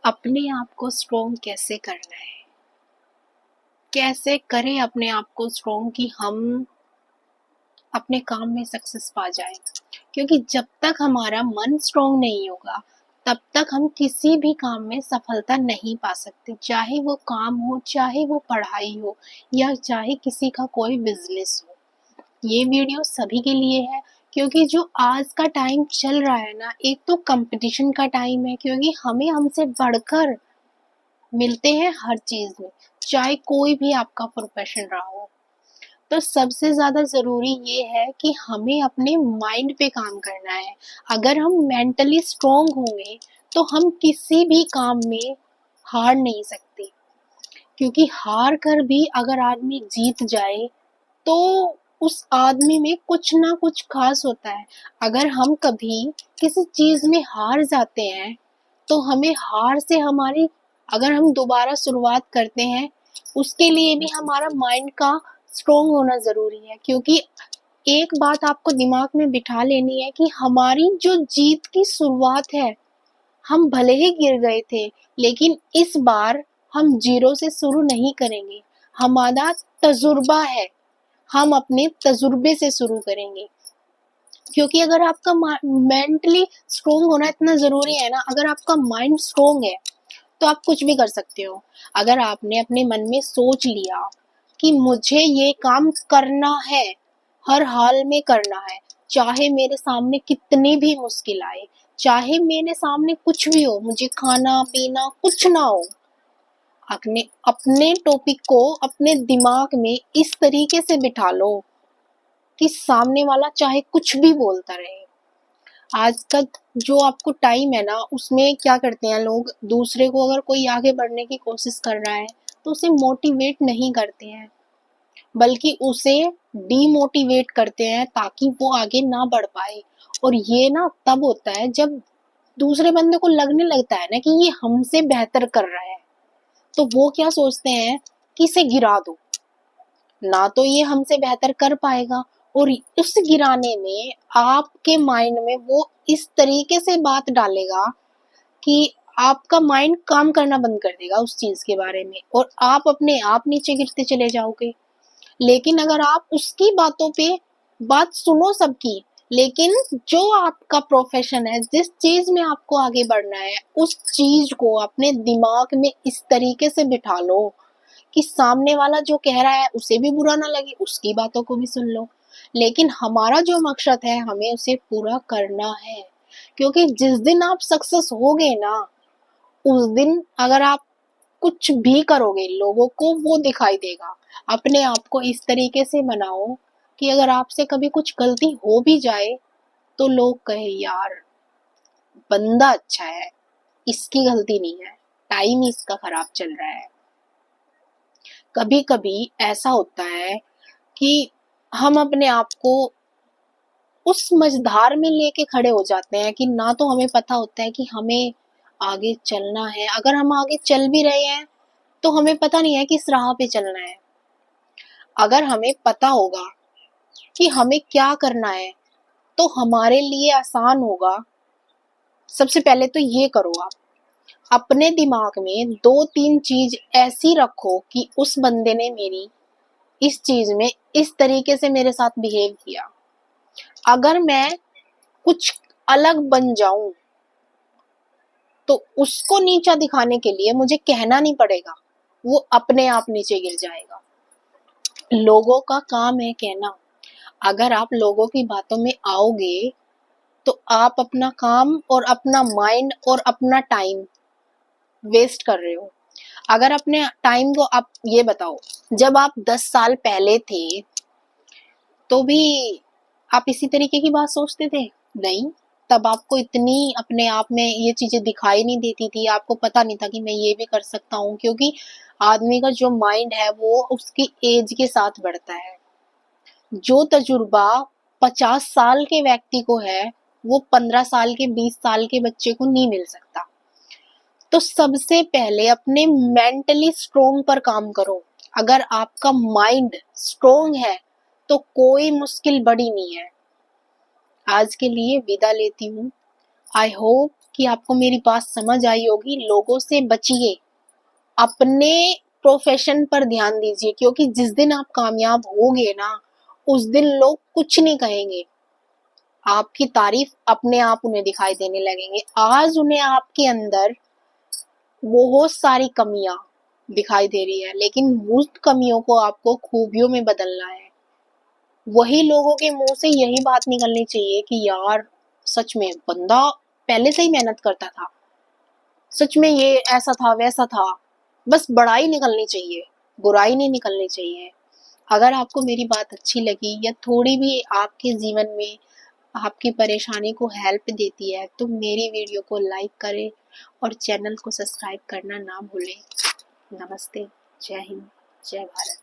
अपने आप को स्ट्रोंग कैसे करना है, कैसे करें अपने आप को स्ट्रोंग कि हम अपने काम में सक्सेस पा जाएं। क्योंकि जब तक हमारा मन स्ट्रोंग नहीं होगा तब तक हम किसी भी काम में सफलता नहीं पा सकते, चाहे वो काम हो, चाहे वो पढ़ाई हो, या चाहे किसी का कोई बिजनेस हो। ये वीडियो सभी के लिए है, क्योंकि जो आज का टाइम चल रहा है ना, एक तो कंपटीशन का टाइम है, क्योंकि हमें हमसे बढ़कर मिलते हैं हर चीज में, चाहे कोई भी आपका प्रोफेशन रहा हो। तो सबसे ज्यादा जरूरी ये है कि हमें अपने माइंड पे काम करना है। अगर हम मेंटली स्ट्रोंग होंगे तो हम किसी भी काम में हार नहीं सकते, क्योंकि हार कर भी अगर आदमी जीत जाए तो उस आदमी में कुछ ना कुछ खास होता है। अगर हम कभी किसी चीज में हार जाते हैं तो हमें हार से हमारी, अगर हम दोबारा शुरुआत करते हैं, उसके लिए भी हमारा माइंड का स्ट्रोंग होना जरूरी है। क्योंकि एक बात आपको दिमाग में बिठा लेनी है कि हमारी जो जीत की शुरुआत है, हम भले ही गिर गए थे, लेकिन इस बार हम जीरो से शुरू नहीं करेंगे। हमारा तजुर्बा है, हम अपने तजुर्बे से शुरू करेंगे। क्योंकि अगर आपका मेंटली स्ट्रोंग होना इतना जरूरी है ना, अगर आपका माइंड स्ट्रोंग है तो आप कुछ भी कर सकते हो। अगर आपने अपने मन में सोच लिया कि मुझे ये काम करना है, हर हाल में करना है, चाहे मेरे सामने कितनी भी मुश्किल आए, चाहे मेरे सामने कुछ भी हो, मुझे खाना पीना कुछ ना हो, अपने अपने टॉपिक को अपने दिमाग में इस तरीके से बिठा लो कि सामने वाला चाहे कुछ भी बोलता रहे। आज का जो आपको टाइम है ना, उसमें क्या करते हैं लोग, दूसरे को अगर कोई आगे बढ़ने की कोशिश कर रहा है तो उसे मोटिवेट नहीं करते हैं, बल्कि उसे डीमोटिवेट करते हैं ताकि वो आगे ना बढ़ पाए। और ये ना तब होता है जब दूसरे बंदे को लगने लगता है ना कि ये हमसे बेहतर कर रहा है, तो वो क्या सोचते हैं कि इसे गिरा दो, ना तो ये हमसे बेहतर कर पाएगा, और उस गिराने में आपके माइंड में वो इस तरीके से बात डालेगा कि आपका माइंड काम करना बंद कर देगा उस चीज के बारे में, और आप अपने आप नीचे गिरते चले जाओगे। लेकिन अगर आप उसकी बातों पे बात सुनो सबकी, लेकिन जो आपका प्रोफेशन है, जिस चीज में आपको आगे बढ़ना है, उस चीज को अपने दिमाग में इस तरीके से बिठा लो कि सामने वाला जो कह रहा है उसे भी बुरा ना लगे, उसकी बातों को भी सुन लो। लेकिन हमारा जो मकसद है, हमें उसे पूरा करना है। क्योंकि जिस दिन आप सक्सेस होगे ना, उस दिन अगर आप कुछ भी करोगे, लोगों को वो दिखाई देगा। अपने आप को इस तरीके से बनाओ कि अगर आपसे कभी कुछ गलती हो भी जाए तो लोग कहे यार बंदा अच्छा है, इसकी गलती नहीं है, टाइम ही इसका खराब चल रहा है। कभी कभी ऐसा होता है कि हम अपने आप को उस मझधार में लेके खड़े हो जाते हैं कि ना तो हमें पता होता है कि हमें आगे चलना है, अगर हम आगे चल भी रहे हैं तो हमें पता नहीं है किस राह पे चलना है। अगर हमें पता होगा कि हमें क्या करना है तो हमारे लिए आसान होगा। सबसे पहले तो ये करो, आप अपने दिमाग में दो तीन चीज ऐसी रखो कि उस बंदे ने मेरी इस चीज में इस तरीके से मेरे साथ बिहेव किया, अगर मैं कुछ अलग बन जाऊं तो उसको नीचा दिखाने के लिए मुझे कहना नहीं पड़ेगा, वो अपने आप नीचे गिर जाएगा। लोगों का काम है कहना। अगर आप लोगों की बातों में आओगे तो आप अपना काम और अपना माइंड और अपना टाइम वेस्ट कर रहे हो। अगर अपने टाइम को, आप ये बताओ, जब आप 10 साल पहले थे तो भी आप इसी तरीके की बात सोचते थे? नहीं, तब आपको इतनी अपने आप में ये चीजें दिखाई नहीं देती थी, आपको पता नहीं था कि मैं ये भी कर सकता हूँ। क्योंकि आदमी का जो माइंड है वो उसकी एज के साथ बढ़ता है। जो तजुर्बा 50 साल के व्यक्ति को है, वो 15 साल के 20 साल के बच्चे को नहीं मिल सकता। तो सबसे पहले अपने मेंटली स्ट्रोंग पर काम करो। अगर आपका माइंड स्ट्रोंग है तो कोई मुश्किल बड़ी नहीं है। आज के लिए विदा लेती हूँ। आई होप कि आपको मेरी बात समझ आई होगी। लोगों से बचिए, अपने प्रोफेशन पर ध्यान दीजिए, क्योंकि जिस दिन आप कामयाब होगे ना, उस दिन लोग कुछ नहीं कहेंगे, आपकी तारीफ अपने आप उन्हें दिखाई देने लगेंगे। आज उन्हें आपके अंदर बहुत सारी कमियां दिखाई दे रही है, लेकिन उस कमियों को आपको खूबियों में बदलना है। वही लोगों के मुंह से यही बात निकलनी चाहिए कि यार सच में बंदा पहले से ही मेहनत करता था, सच में ये ऐसा था वैसा था। बस बड़ाई निकलनी चाहिए, बुराई नहीं निकलनी चाहिए। अगर आपको मेरी बात अच्छी लगी या थोड़ी भी आपके जीवन में आपकी परेशानी को हेल्प देती है, तो मेरी वीडियो को लाइक करें और चैनल को सब्सक्राइब करना ना भूलें। नमस्ते, जय हिंद, जय भारत।